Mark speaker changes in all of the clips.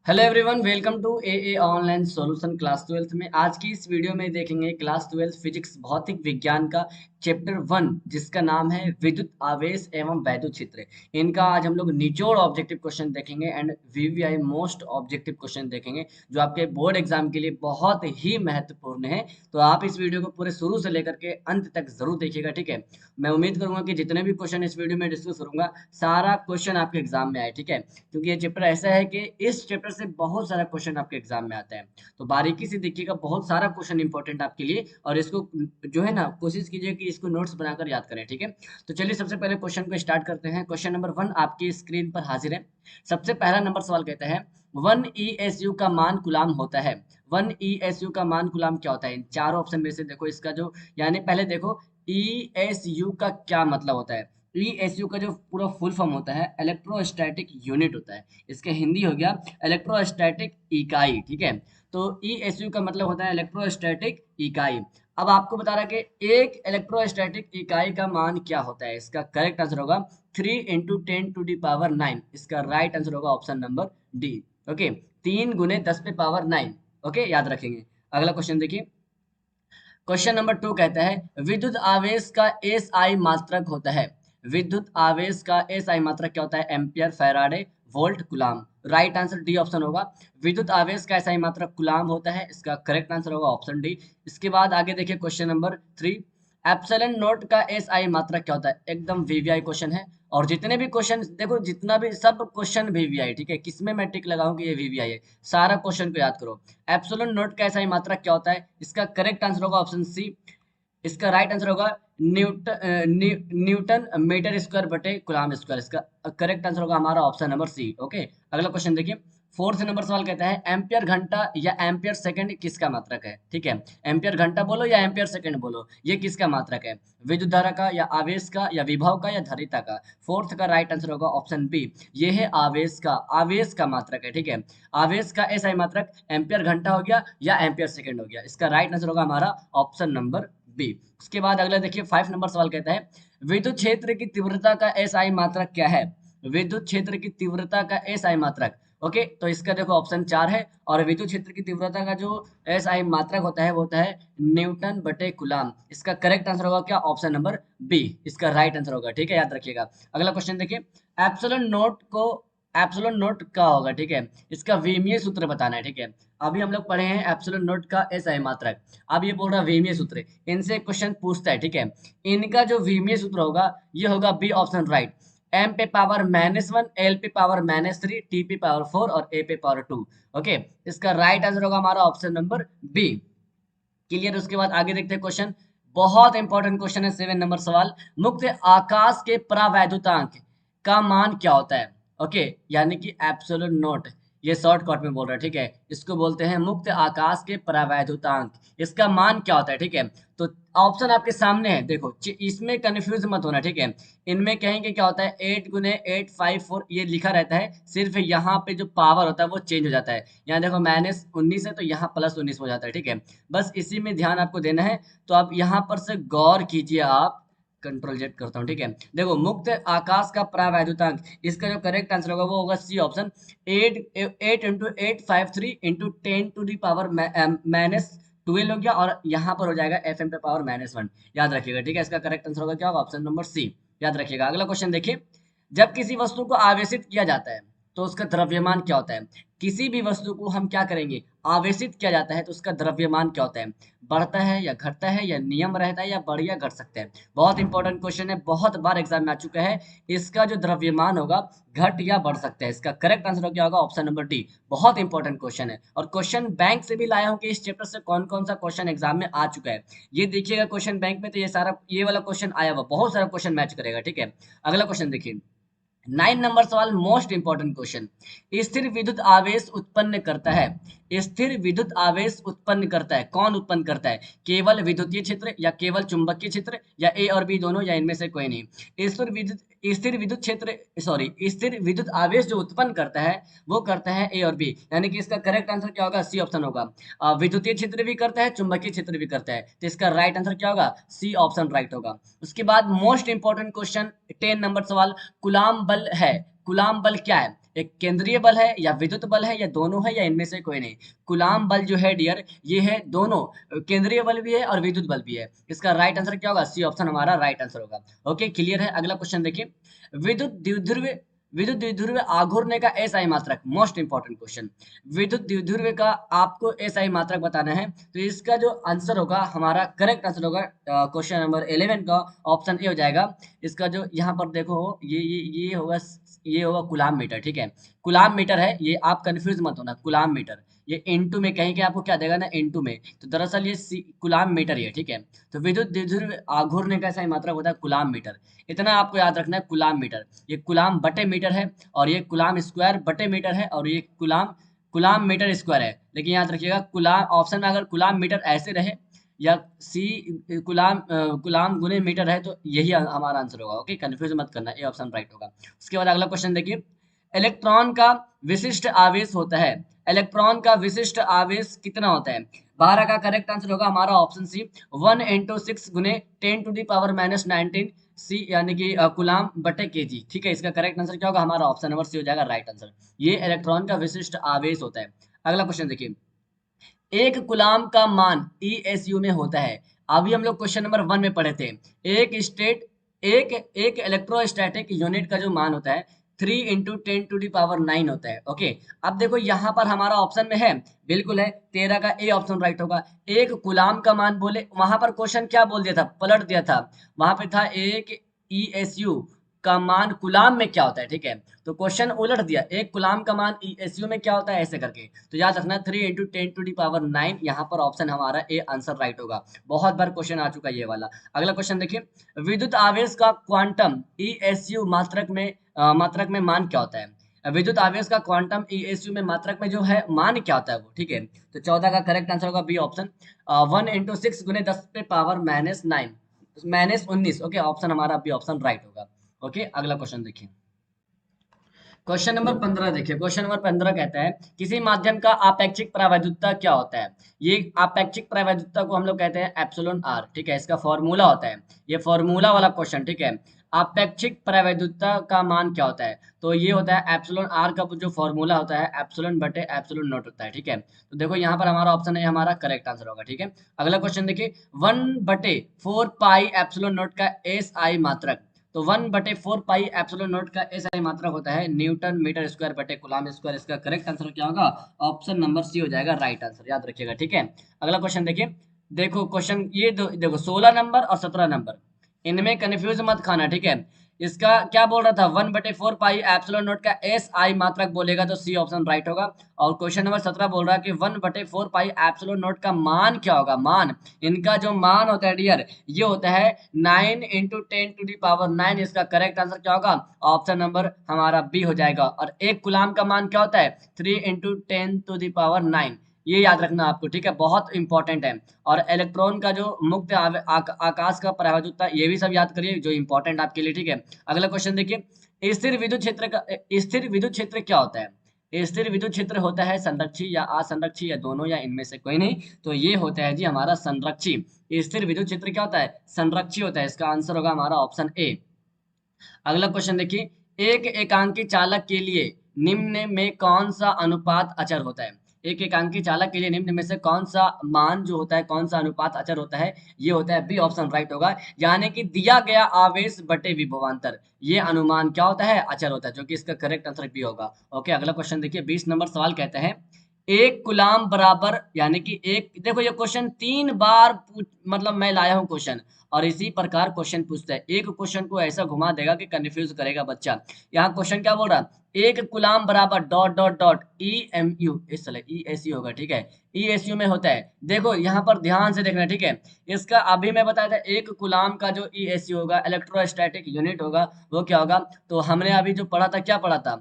Speaker 1: Hello everyone, welcome to a online solution class 12th में। आज की इस वीडियो में देखेंगे क्लास 12 फिजिक्स भौतिक विज्ञान का चैप्टर 1, जिसका नाम है विद्युत आवेश एवं वैद्युत क्षेत्र। इनका आज हम लोग निचोड़ ऑब्जेक्टिव क्वेश्चन देखेंगे and VVI most objective question देखेंगे, जो आपके बोर्ड एग्जाम के लिए बहुत ही महत्वपूर्ण है। तो आप इस वीडियो को पूरे शुरू से लेकर के अंत तक जरूर देखिएगा, ठीक है। मैं उम्मीद करूंगा कि जितने भी क्वेश्चन इस वीडियो में डिस्कस करूंगा, सारा क्वेश्चन आपके एग्जाम में आए, ठीक है। क्योंकि ये चैप्टर ऐसा है कि इस चैप्टर से बहुत सारा क्वेश्चन आपके एग्जाम में आता है। तो बारीकी से देखिएगा, बहुत सारा क्वेश्चन इंपॉर्टेंट आपके लिए, और इसको जो है ना, कोशिश कीजिए कि इसको नोट्स बनाकर याद करें, ठीक है। तो चलिए सबसे पहले क्वेश्चन को स्टार्ट करते हैं। क्वेश्चन नंबर 1 आपकी स्क्रीन पर हाजिर है। सबसे पहला नंबर सवाल कहता है 1 ESU का मान कूलाम होता है। 1 ESU का मान कूलाम क्या होता है? इन चार ऑप्शन में से देखो इसका जो, यानी पहले देखो ESU का क्या मतलब होता है। ESU का जो पूरा फुल फॉर्म होता है इलेक्ट्रोस्टैटिक यूनिट होता है। इसका हिंदी हो गया इलेक्ट्रोस्टैटिक इकाई, ठीक है। तो ESU का मतलब होता है इलेक्ट्रोस्टैटिक इकाई। अब आपको बता रहा कि एक इलेक्ट्रोस्टैटिक इकाई का मान क्या होता है। इसका करेक्ट आंसर होगा 3 × 10⁹ इसका राइट आंसर होगा option number D. Okay, 3 × 10⁹ okay, याद रखेंगे। अगला क्वेश्चन देखिए। क्वेश्चन नंबर 2 कहता है विद्युत आवेश का एसआई मात्रक होता है। विद्युत आवेश का एसआई मात्रक क्या होता है? Ampere, Faraday, volt, coulomb. Right answer D option होगा। विद्युत आवेश का एसआई मात्रक कूलाम होता है। इसका करेक्ट आंसर होगा ऑप्शन डी। इसके बाद आगे देखिए क्वेश्चन नंबर 3। एप्सिलॉन नोट का एसआई मात्रक क्या होता है? एकदम वीवीआई क्वेश्चन है। और जितने भी क्वेश्चन देखो, जितना भी सब क्वेश्चन वीवीआई, ठीक है। किसमें मैं टिक लगाऊं कि ये वीवीआई है? सारा क्वेश्चन को याद करो। एप्सिलॉन नोट का एसआई मात्रक क्या होता है? इसका करेक्ट आंसर होगा ऑप्शन सी। इसका राइट आंसर होगा न्यूटन मीटर स्क्वायर बटे कूलाम स्क्वायर। इसका करेक्ट आंसर होगा हमारा ऑप्शन नंबर सी। ओके, अगला क्वेश्चन देखिए। फोर्थ नंबर सवाल कहता है एम्पियर घंटा या एम्पियर सेकंड किसका मात्रक है? ठीक है, एम्पियर घंटा बोलो या एम्पियर सेकंड बोलो, ये किसका मात्रक है? विद्युत धारा का, या आवेश का, या विभव का, या धारिता का? फोर्थ का राइट आंसर होगा ऑप्शन बी। ये है आवेश का, आवेश का मात्रक है, ठीक है। आवेश का एसआई मात्रक एम्पियर घंटा हो गया या एम्पियर सेकंड हो गया। इसका राइट आंसर होगा हमारा ऑप्शन नंबर बी। उसके बाद अगला देखिए 5 नंबर सवाल कहता है विद्युत क्षेत्र की तीव्रता का एसआई मात्रक क्या है? विद्युत क्षेत्र की तीव्रता का एसआई मात्रक। ओके, तो इसका देखो ऑप्शन 4 है। और विद्युत क्षेत्र की तीव्रता का जो एसआई मात्रक होता है वो होता है न्यूटन बटे कूलाम। इसका करेक्ट आंसर होगा क्या? Option number B. इसका राइट आंसर होगा, ठीक है, याद रखिएगा। अगला क्वेश्चन देखिए। एप्सिलॉन नोट को, एप्सिलॉन नोट क्या होगा, ठीक है। इसका विमीय सूत्र बताना है, ठीक है। अभी हम लोग पढ़े हैं एप्सिलॉन नोट का एसआई मात्रक। अब ये बोल रहा विमीय सूत्र, इनसे क्वेश्चन पूछता है, ठीक है। इनका जो विमीय सूत्र होगा ये होगा बी ऑप्शन राइट। एम पे पावर -1, एल पे पावर -3, टी पे पावर 4 और ए पे पावर 2। ओके, इसका राइट आंसर होगा हमारा ऑप्शन नंबर बी। क्लियर? उसके बाद आगे देखते हैं क्वेश्चन। बहुत इंपॉर्टेंट क्वेश्चन है 7 नंबर सवाल। मुक्त आकाश के परावैद्युतांक का मान क्या होता है? ओके, यानी कि एप्सिलॉन नोट, ये शॉर्टकट में बोल रहा है, ठीक है। इसको बोलते हैं मुक्त आकाश के परावैद्युतांक। इसका मान क्या होता है, ठीक है। तो ऑप्शन आपके सामने है, देखो इसमें कंफ्यूज मत होना, ठीक है। इनमें कहेंगे क्या होता है 8 × 8 5 4 ये लिखा रहता है, सिर्फ यहाँ पे जो पावर होता है वो चेंज हो जाता है। यहाँ देखो -19 है तो यहाँ +19 हो जाता है, ठीक है। बस इसी में ध्यान आपको देना है। तो आप यहाँ पर से गौर कीजिए। आप कंट्रोल जेड करता हूँ, ठीक है। देखो मुक्त आकाश का परावैद्युतांक, इसका जो करेक्ट आंसर होगा वो होगा सी ऑप्शन। 8 × 8 × 5 3 × 10⁻12 हो गया, और यहाँ पर हो जाएगा FM पे पावर -1। याद रखिएगा, ठीक है। इसका करेक्ट आंसर होगा क्या होगा? Option number C. याद रखिएगा। अगला क्वेश्चन देखिए। जब किसी वस्तु को आवेशित किया जाता है तो उसका द्रव्यमान क्या होता है? किसी भी वस्तु को हम क्या करेंगे, आवेशित किया जाता है तो उसका द्रव्यमान क्या होता है? बढ़ता है या घटता है, या नियम रहता है, या बढ़ या घट सकता है? बहुत इंपॉर्टेंट क्वेश्चन है, बहुत बार एग्जाम में आ चुका है। इसका जो द्रव्यमान होगा घट या बढ़ सकता है। इसका करेक्ट आंसर क्या होगा? Option number D. बहुत इंपॉर्टेंट क्वेश्चन है, और क्वेश्चन बैंक से भी लाया हूं कि इस चैप्टर से कौन कौन सा क्वेश्चन एग्जाम में आ चुका है। ये देखिएगा क्वेश्चन बैंक में, तो ये सारा, ये वाला क्वेश्चन आया हुआ, बहुत सारा क्वेश्चन मैच करेगा, ठीक है। अगला क्वेश्चन देखिए। 9 नंबर सवाल, मोस्ट इंपॉर्टेंट क्वेश्चन। स्थिर विद्युत आवेश उत्पन्न करता है। स्थिर विद्युत आवेश उत्पन्न करता है, कौन उत्पन्न करता है? केवल विद्युतीय क्षेत्र, या केवल चुंबकीय क्षेत्र, या ए और बी दोनों, या इनमें से कोई नहीं? स्थिर विद्युत क्षेत्र, सॉरी, स्थिर विद्युत आवेश जो उत्पन्न करता है वो करता है ए और बी। यानी कि इसका करेक्ट आंसर क्या होगा? सी ऑप्शन होगा। विद्युतीय क्षेत्र भी करता है, चुंबकीय क्षेत्र भी करता है, तो इसका राइट आंसर क्या होगा? सी ऑप्शन राइट होगा। उसके बाद मोस्ट इंपॉर्टेंट क्वेश्चन 10 नंबर सवाल। कुलाम बल है। कुलाम बल क्या है? एक केंद्रीय बल है या विद्युत बल है या दोनों है या इनमें से कोई नहीं। कुलाम बल जो है डियर ये है दोनों, केंद्रीय बल भी है और विद्युत बल भी है। इसका राइट आंसर क्या होगा? सी ऑप्शन हमारा राइट आंसर होगा। ओके क्लियर है। अगला क्वेश्चन देखिए, विद्युत द्विध्रुव विद्युत द्विध्रुव आघूर्णय का एसआई मात्रक, मोस्ट इंपॉर्टेंट क्वेश्चन। विद्युत द्विध्रुव का आपको एसआई मात्रक बताना है, तो इसका जो आंसर होगा हमारा करेक्ट आंसर होगा क्वेश्चन नंबर 11 का ऑप्शन ए हो जाएगा। इसका जो यहाँ पर देखो ये होगा कुलाम मीटर, ठीक है। कुलाम मीटर है ये, आप कंफ्यूज मत होना। कुलाम मीटर ये इनटू में कहीं के आपको क्या देगा ना, इनटू में, तो दरअसल ये कुलाम मीटर ही है, ठीक है। तो विद्युत द्विध्रुव आघूर्णय का सही मात्रक होता है कुलाम मीटर। इतना आपको याद रखना है, कुलाम मीटर। ये कुलाम बटे मीटर है और ये कुलाम स्क्वायर बटे मीटर है और ये कुलाम कुलाम मीटर स्क्वायर है। लेकिन याद रखिएगा कुलाम ऑप्शन में अगर कुलाम मीटर ऐसे रहे या सी कुलाम गुने मीटर है तो यही हमारा आंसर होगा। ओके कंफ्यूज मत करना, ये ऑप्शन राइट होगा। उसके बाद अगला क्वेश्चन देखिए, इलेक्ट्रॉन का विशिष्ट आवेश होता है, इलेक्ट्रॉन का विशिष्ट आवेश कितना होता है? 12 का करेक्ट आंसर होगा हमारा ऑप्शन सी, 1 × 6 गुने 10⁻⁻19 सी, यानी कि कुलाम बटे केजी, ठीक है। इसका करेक्ट आंसर क्या होगा? हमारा ऑप्शन नंबर सी हो जाएगा राइट आंसर। ये इलेक्ट्रॉन का विशिष्ट आवेश होता है। अगला क्वेश्चन देखिए, एक कुलाम का मान ईएसयू में होता है। अभी हम लोग क्वेश्चन नंबर 1 में पढ़े थे, एक एक इलेक्ट्रोस्टैटिक यूनिट का जो मान होता है 3 × 10⁻⁹ होता है। ओके अब देखो यहाँ पर हमारा ऑप्शन में है, बिल्कुल है, 13 का ए ऑप्शन राइट होगा। एक कुलाम का मान बोले, वहां पर क्वेश्चन क्या बोल दिया था, पलट दिया था। वहां पे था एक ईएसयू का मान कुलाम में क्या होता है, ठीक है। तो क्वेश्चन उलट दिया, एक कुलाम का मान ईएसयू में क्या होता है ऐसे करके। तो याद रखना 3 × 10⁻⁹, यहाँ पर ऑप्शन हमारा ए आंसर राइट होगा। बहुत बार क्वेश्चन आ चुका है ये वाला। अगला क्वेश्चन देखिए, विद्युत आवेश का क्वांटम ईएसयू मात्रक में मान क्या होता है? विद्युत आवेश का क्वांटम ईएसयू में मात्रक में जो है मान क्या होता है वो, ठीक है। तो 14 का करेक्ट आंसर होगा बी ऑप्शन, 1 × 6 गुने 10⁻⁻⁻19। ओके ऑप्शन हमारा बी ऑप्शन राइट होगा। ओके अगला क्वेश्चन देखिए, क्वेश्चन नंबर 15 देखिए। क्वेश्चन नंबर 15 कहता है, किसी माध्यम का आपेक्षिक प्रावैधुता क्या होता है? ये आपेक्षिक प्रावैधुता को हम लोग कहते हैं एप्सिलॉन आर, ठीक है। इसका फॉर्मूला होता है, ये फॉर्मूला वाला क्वेश्चन, ठीक है। आपेक्षिक प्रावैधुता का मान क्या होता है? तो ये होता है एप्सिलॉन आर का जो फॉर्मूला होता है एप्सिलॉन बटे एप्सिलॉन नॉट होता है, ठीक है। तो देखो यहाँ पर हमारा ऑप्शन है, हमारा करेक्ट आंसर होगा, ठीक है। अगला क्वेश्चन देखिए, 1/4 पाई एप्सिलॉन नॉट का एस आई मात्रक। तो 1/4 पाई एप्सिलॉन नॉट का एस आई मात्रक होता है न्यूटन मीटर स्क्वायर बटे कूलम्ब स्क्वायर। इसका करेक्ट आंसर क्या होगा? ऑप्शन नंबर सी हो जाएगा राइट आंसर, याद रखिएगा, ठीक है। अगला क्वेश्चन देखिए, देखो क्वेश्चन ये देखो 16 नंबर और 17 नंबर, इनमें कंफ्यूज मत खाना, ठीक है। इसका क्या बोल रहा था, 1/4 पाई एप्सिलॉन नॉट का एस आई मात्रक बोलेगा तो सी ऑप्शन राइट होगा। और क्वेश्चन नंबर 17 बोल रहा है कि 1/4 पाई एप्सिलॉन नॉट का मान क्या होगा? मान, इनका जो मान होता है डियर ये होता है 9 × 10⁻⁹। इसका करेक्ट आंसर क्या होगा? ऑप्शन नंबर हमारा बी हो जाएगा। और एक कुलाम का मान क्या होता है? 3 × 10⁹ ये याद रखना आपको, ठीक है, बहुत इंपॉर्टेंट है। और इलेक्ट्रॉन का जो मुक्त आकाश का प्रावैधुता, ये भी सब याद करिए जो इंपॉर्टेंट आपके लिए, ठीक है। अगला क्वेश्चन देखिए, स्थिर विद्युत क्षेत्र क्या होता है? स्थिर विद्युत क्षेत्र होता है संरक्षी या असंरक्षी या दोनों या इनमें से कोई नहीं। तो ये होता है जी हमारा संरक्षी। स्थिर विद्युत क्षेत्र क्या होता है? संरक्षी होता है। इसका आंसर होगा हमारा ऑप्शन ए। अगला क्वेश्चन देखिए, एक एकांकी चालक के लिए निम्न में कौन सा अनुपात अचर होता है? एक एकांकी चालक के लिए निम्न में से कौन सा मान जो होता है, कौन सा अनुपात अचर होता है? ये होता है बी ऑप्शन राइट होगा, यानी कि दिया गया आवेश बटे विभवांतर, ये अनुमान क्या होता है? अचर होता है, जो कि इसका करेक्ट आंसर बी होगा। ओके अगला क्वेश्चन देखिए, 20 नंबर सवाल कहता है, एक गुलाम बराबर, यानी कि एक, देखो ये क्वेश्चन 3 बार मतलब मैं लाया हूँ क्वेश्चन, और इसी प्रकार क्वेश्चन पूछता है। एक क्वेश्चन को ऐसा घुमा देगा कि कंफ्यूज करेगा बच्चा। यहाँ क्वेश्चन क्या बोल रहा है? एक गुलाम बराबर dot dot dot E M U, इस तरह ई एस यू होगा, ठीक है। ई एस यू में होता है, देखो यहाँ पर ध्यान से देखना, ठीक है। इसका अभी मैं बताया था, एक गुलाम का जो ई एस यू होगा, इलेक्ट्रोस्टैटिक यूनिट होगा, वो क्या होगा? तो हमने अभी जो पढ़ा था, क्या पढ़ा था?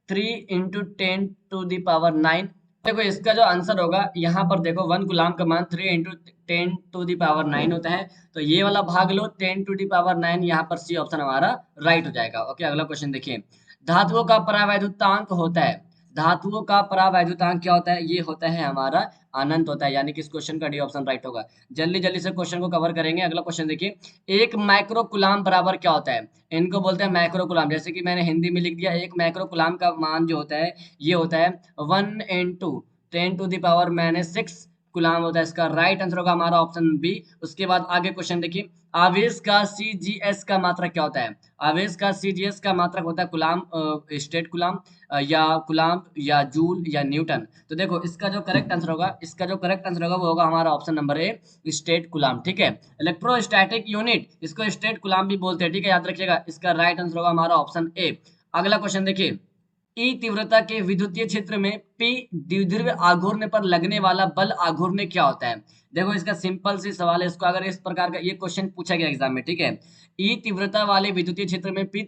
Speaker 1: 3 × 10⁻⁹। देखो इसका जो आंसर होगा, यहाँ पर देखो 1 गुलाम का मान 3 × 10⁻⁹ होता है। तो ये वाला भाग लो 10⁻⁹, यहाँ पर सी ऑप्शन हमारा राइट हो जाएगा। ओके अगला क्वेश्चन देखिए, धातुओं का परावैद्युतांक होता है, धातुओं का परावैद्युतांक क्या होता है? ये होता है हमारा अनंत होता है, यानी कि इस क्वेश्चन का डी ऑप्शन राइट होगा। जल्दी जल्दी से क्वेश्चन को कवर करेंगे। अगला क्वेश्चन देखिए, एक माइक्रो कूलाम बराबर क्या होता है? इनको बोलते हैं माइक्रो कूलाम। जैसे कि मैंने हिंदी में लिख दिया, एक माइक्रो कूलाम का मान जो होता है ये होता है 1 × 10⁻⁶ गुलाम होता है। इसका राइट आंसर होगा हमारा ऑप्शन बी। उसके बाद आगे क्वेश्चन देखिए, आवेश का सीजीएस का मात्रक क्या होता है? आवेश का सीजीएस का मात्रक होता है कुलाम, स्टेट कुलाम, या कुलाम, या जूल, या न्यूटन। तो देखो इसका जो करेक्ट आंसर होगा, वो होगा हमारा ऑप्शन नंबर ए, स्टेट कुलाम। ठीक है, इलेक्ट्रोस्टैटिक यूनिट, इसको स्टेट कुलाम भी बोलते हैं। ठीक है, याद रखिएगा, इसका राइट आंसर होगा हमारा ऑप्शन ए। अगला क्वेश्चन देखिए, ई तीव्रता के विद्युतीय क्षेत्र में पी द्विध्रुव आघूर्ण पर लगने वाला बल आघूर्ण क्या होता है? देखो इसका सिंपल सी सवाल है। इसको अगर इस प्रकार का ये क्वेश्चन पूछा गया एग्जाम में, ठीक है, ई तीव्रता वाले विद्युतीय क्षेत्र में पी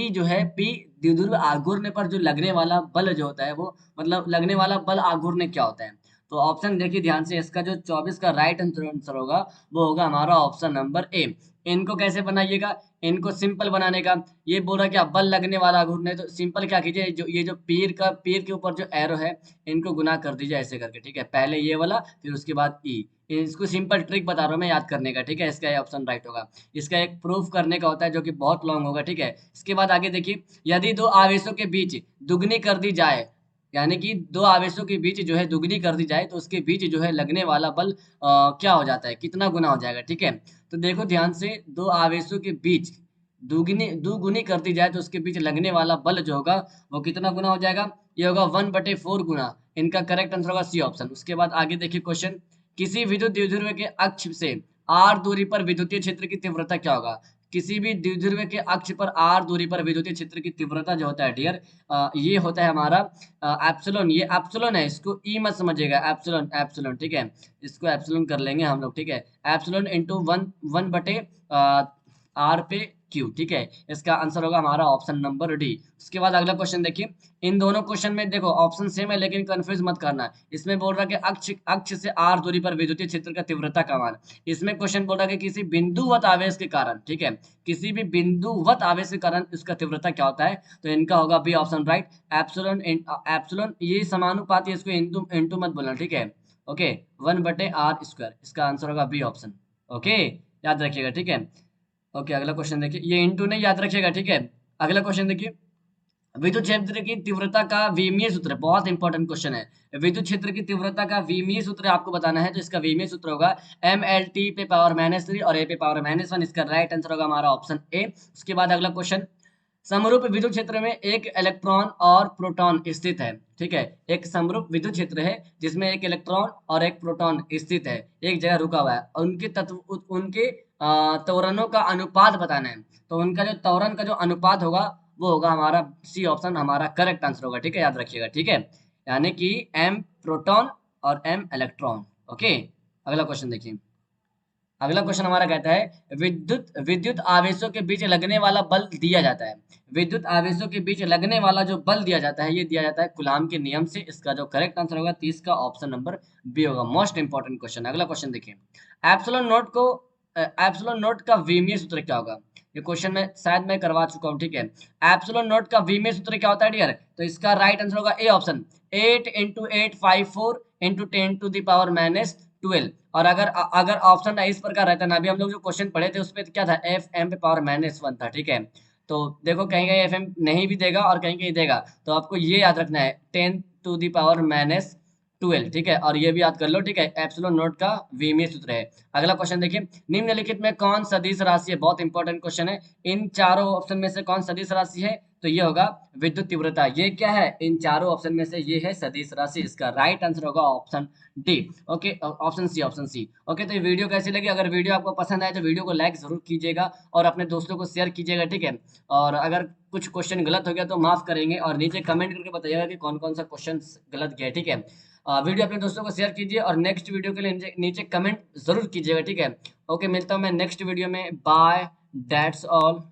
Speaker 1: जो है, पी द्विध्रुव आघूर्ण पर जो लगने वाला बल जो होता है, वो मतलब लगने वाला बल आघूर्ण क्या होता है? तो ऑप्शन देखिए ध्यान से, इसका जो 24 का राइट आंसर होगा वो होगा हमारा ऑप्शन नंबर ए। इनको कैसे बनाइएगा? इनको सिंपल बनाने का, ये बोल रहा है कि बल लगने वाला घूर्णन है, तो सिंपल क्या कीजिए, जो ये जो पीर के ऊपर जो एरो है, इनको गुना कर दीजिए ऐसे करके। ठीक है, पहले ये वाला, फिर उसके बाद ई। इसको सिंपल ट्रिक बता रहा हूँ मैं याद करने का। ठीक है, इसका ऑप्शन राइट होगा। इसका एक प्रूफ करने का होता है जो कि बहुत लॉन्ग होगा। ठीक है, इसके बाद आगे देखिए, यदि दो आवेशों के बीच दुगनी कर दी जाए, यानी कि दो आवेशों के बीच जो है दुगनी कर दी जाए, तो उसके बीच जो है लगने वाला बल क्या हो जाता है, कितना गुना हो जाएगा? ठीक है, तो देखो ध्यान से, दो आवेशों के बीच दुगुनी कर दी जाए तो उसके बीच लगने वाला बल जो होगा वो कितना गुना हो जाएगा? ये होगा 1/4 गुना। इनका करेक्ट आंसर होगा सी ऑप्शन। उसके बाद आगे देखिए क्वेश्चन, किसी विद्युत द्विध्रुव के अक्ष से आर दूरी पर विद्युतीय क्षेत्र की तीव्रता क्या होगा? किसी भी द्विध्रुव के अक्ष पर आर दूरी पर विद्युतीय क्षेत्र की तीव्रता जो होता है डियर, ये होता है हमारा एप्सिलॉन। ये एप्सिलॉन है, इसको ई मत समझिएगा, एप्सिलॉन एप्सिलॉन। ठीक है, इसको एप्सिलॉन कर लेंगे हम लोग। ठीक है, एप्सिलॉन इंटू वन बटे आर पे क्यू। ठीक है, इसका आंसर होगा हमारा ऑप्शन नंबर डी। उसके बाद अगला क्वेश्चन देखिए, इन दोनों क्वेश्चन में देखो ऑप्शन सेम है लेकिन कंफ्यूज मत करना। इसमें बोल रहा है कि अक्ष अक्ष से आर दूरी पर विद्युतीय क्षेत्र का तीव्रता का मान। इसमें क्वेश्चन बोल रहा है कि किसी बिंदुवत आवेश के कारण, ठीक है, किसी भी बिंदुवत आवेश के कारण इसका तीव्रता क्या होता है? तो इनका होगा B option right, epsilon. Epsilon ये समानुपाती है, इसको इंटू इंटू मत बोलना। ठीक है, ओके, 1/r²। इसका आंसर होगा बी ऑप्शन। ओके, याद रखिएगा। ठीक है, ओके, अगला क्वेश्चन देखिए, ये इंटू नहीं याद रखिएगा। ठीक है, अगला क्वेश्चन देखिए, विद्युत क्षेत्र की तीव्रता का विमीय सूत्र, बहुत इंपॉर्टेंट क्वेश्चन है। विद्युत क्षेत्र की तीव्रता का विमीय सूत्र आपको बताना है, तो इसका विमीय सूत्र होगा mLT पे पावर -3 और a पे पावर -1। इसका राइट आंसर होगा हमारा ऑप्शन ए। उसके बाद अगला क्वेश्चन, समरूप विद्युत क्षेत्र में एक इलेक्ट्रॉन और प्रोटॉन स्थित है। ठीक है, एक समरूप विद्युत क्षेत्र है जिसमें एक इलेक्ट्रॉन और एक प्रोटॉन स्थित है, एक जगह रुका हुआ है। उनके तत्व, उनके त्वरणों का अनुपात बताना है। तो उनका जो त्वरण का जो अनुपात होगा वो होगा हमारा सी ऑप्शन, हमारा करेक्ट आंसर होगा। ठीक है, याद रखिएगा। ठीक है, यानी कि m प्रोटॉन और m इलेक्ट्रॉन। ओके, अगला क्वेश्चन देखिए, अगला क्वेश्चन हमारा कहता है, विद्युत विद्युत आवेशों के बीच लगने वाला बल दिया जाता है। विद्युत आवेशों के बीच लगने वाला जो बल दिया जाता है, ये दिया जाता है कूलाम के नियम से। इसका जो करेक्ट आंसर होगा 30 का ऑप्शन नंबर बी होगा। Most important question. अगला क्वेश्चन देखिए, एप्सिलॉन नोट को एप्सिलॉन नोट का विमीय सूत्र क्या होगा? ये क्वेश्चन में शायद मैं करवा चुका हूँ। ठीक है, एप्सिलॉन नोट का विमीय सूत्र क्या होता है डियर? तो इसका राइट आंसर होगा ए ऑप्शन, 8 × 854 × 10⁻12। और अगर अगर ऑप्शन इस प्रकार रहता ना, अभी हम लोग जो क्वेश्चन पढ़े थे उसमें क्या था, एफ एम पे पावर -1 था। ठीक है, तो देखो कहीं कहीं एफ एम नहीं भी देगा और कहीं कहीं देगा, तो आपको ये याद रखना है 10⁻12। ठीक है, और ये भी याद कर लो। ठीक है, एप्सिलॉन नोट का विमीय सूत्र है। अगला क्वेश्चन देखिए, निम्नलिखित में कौन सदिश राशि है? बहुत इंपॉर्टेंट क्वेश्चन है। इन चारों ऑप्शन में से कौन सदिश राशि है? तो ये होगा विद्युत तीव्रता। ये क्या है? इन चारों ऑप्शन में से ये है सदिश राशि। इसका राइट आंसर होगा option D. Okay, option C, option C. Okay, तो ये वीडियो कैसी लगी? अगर वीडियो आपको पसंद आए तो वीडियो को लाइक जरूर कीजिएगा और अपने दोस्तों को शेयर कीजिएगा। ठीक है, और अगर कुछ क्वेश्चन गलत हो गया तो माफ करेंगे और नीचे कमेंट करके बताइएगा कि कौन कौन सा क्वेश्चन गलत गया। ठीक है, वीडियो अपने दोस्तों को शेयर कीजिए और नेक्स्ट वीडियो के लिए नीचे कमेंट जरूर कीजिएगा। ठीक है, ओके, मिलता हूँ मैं नेक्स्ट वीडियो में। Bye, that's all.